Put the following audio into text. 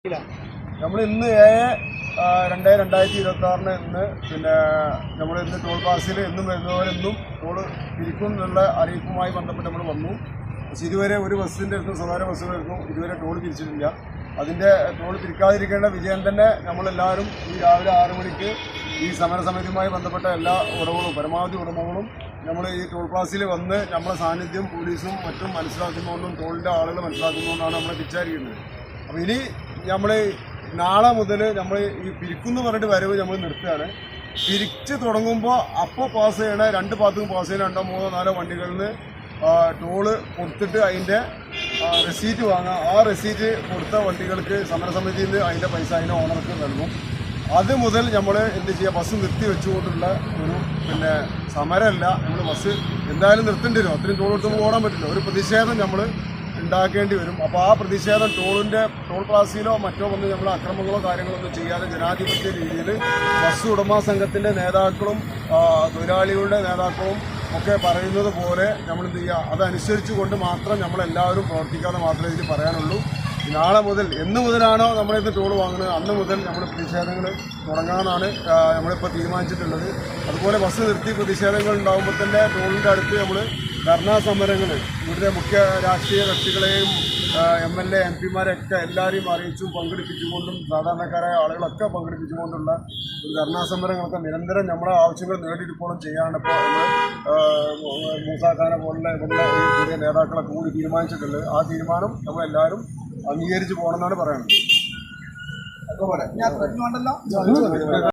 നമ്മൾ ഇന്ന് 7/2/2026 ഇന്ന് നമ്മൾ ഇന്ന് ടോൾ പാസിൽ എന്നും വരുന്നവരെന്നും ടോൾ പിരിക്കും എന്നുള്ള അറിയിപ്പുമായി ബന്ധപ്പെട്ട് നമ്മൾ വന്നു. പക്ഷേ ഇതുവരെ ഒരു ബസ്സിൻ്റെ അടുത്തും സ്വകാര്യ ബസ്സുകളായിരുന്നു ഇതുവരെ ടോൾ പിരിച്ചിട്ടില്ല. അതിൻ്റെ ടോൾ പിരിക്കാതിരിക്കേണ്ട വിജയം തന്നെ നമ്മളെല്ലാവരും ഈ രാവിലെ 6 മണിക്ക് ഈ സമരസമിതിയുമായി ബന്ധപ്പെട്ട എല്ലാ ഉടമകളും പരമാവധി ഉടമകളും നമ്മൾ ഈ ടോൾ പ്ലാസിൽ വന്ന് നമ്മളെ സാന്നിധ്യം പോലീസും മറ്റും മനസ്സിലാക്കുന്നതുകൊണ്ടും ടോളിൻ്റെ ആളുകൾ മനസ്സിലാക്കുന്നതുകൊണ്ടാണ് നമ്മളെ തിരിച്ചറിയുന്നത്. അപ്പോൾ ഇനി നമ്മൾ നാളെ മുതൽ നമ്മൾ ഈ പിരിക്കുന്നു പറഞ്ഞിട്ട് വരവ് നമ്മൾ നിർത്തുകയാണ്. പിരിച്ച് തുടങ്ങുമ്പോൾ അപ്പോൾ പാസ് ചെയ്യണ 2 ഭാഗത്തും പാസ് ചെയ്യണ 2, 3, 4 വണ്ടികളിൽ നിന്ന് ടോള് കൊടുത്തിട്ട് അതിൻ്റെ റെസീറ്റ് വാങ്ങുക. ആ റെസീറ്റ് കൊടുത്ത വണ്ടികൾക്ക് സമരസമിതിയിൽ നിന്ന് അതിൻ്റെ പൈസ അതിൻ്റെ ഓണർക്ക് നൽകും. അത് മുതൽ നമ്മൾ എന്ത് ചെയ്യുക, ബസ് നിർത്തി വെച്ചുകൊണ്ടുള്ള ഒരു സമരമല്ല. നമ്മൾ ബസ് എന്തായാലും നിർത്തേണ്ടി വരും. അത്രയും ടോൾ കൊടുത്തുമ്പോൾ ഓടാൻ പറ്റില്ല. ഒരു പ്രതിഷേധം നമ്മൾ ഉണ്ടാക്കേണ്ടി വരും. അപ്പോൾ ആ പ്രതിഷേധം ടോൾ പ്ലാസിലോ മറ്റോ വന്ന് നമ്മൾ അക്രമങ്ങളോ കാര്യങ്ങളൊന്നും ചെയ്യാതെ ജനാധിപത്യ രീതിയിൽ ബസ് ഉടമ സംഘത്തിൻ്റെ നേതാക്കളും തൊഴിലാളികളുടെ നേതാക്കളും ഒക്കെ പറയുന്നത് പോലെ നമ്മൾ എന്ത് ചെയ്യുക, അതനുസരിച്ച് കൊണ്ട് മാത്രം നമ്മളെല്ലാവരും പ്രവർത്തിക്കാതെ മാത്രമേ ഇതിൽ പറയാനുള്ളൂ. നാളെ മുതൽ എന്ന് മുതലാണോ നമ്മളിന്ന് ടോൾ വാങ്ങുന്നത് അന്ന് മുതൽ നമ്മൾ പ്രതിഷേധങ്ങൾ തുടങ്ങാമെന്നാണ് നമ്മളിപ്പോൾ തീരുമാനിച്ചിട്ടുള്ളത്. അതുപോലെ ബസ് നിർത്തി പ്രതിഷേധങ്ങൾ ഉണ്ടാകുമ്പോൾ തന്നെ ടോളിൻ്റെ അടുത്ത് നമ്മൾ ധർണാ സമരങ്ങൾ ഇവിടുത്തെ മുഖ്യ രാഷ്ട്രീയ കക്ഷികളെയും MLA MP-മാരെയൊക്കെ എല്ലാവരെയും അറിയിച്ചും പങ്കെടുപ്പിച്ചുകൊണ്ടും സാധാരണക്കാരായ ആളുകളൊക്കെ പങ്കെടുപ്പിച്ചുകൊണ്ടുള്ള ഒരു ധർണാ സമരങ്ങളൊക്കെ നിരന്തരം നമ്മളെ ആവശ്യങ്ങൾ നേടിയെടുപ്പോഴും ചെയ്യാനാണ് ഇപ്പോൾ മൂസാഖാനെ പോലുള്ള ഈ പുതിയ നേതാക്കളൊക്കെ കൂടി തീരുമാനിച്ചിട്ടുള്ളത്. ആ തീരുമാനം നമ്മളെല്ലാവരും അംഗീകരിച്ച് പോകണമെന്നാണ് പറയുന്നത്.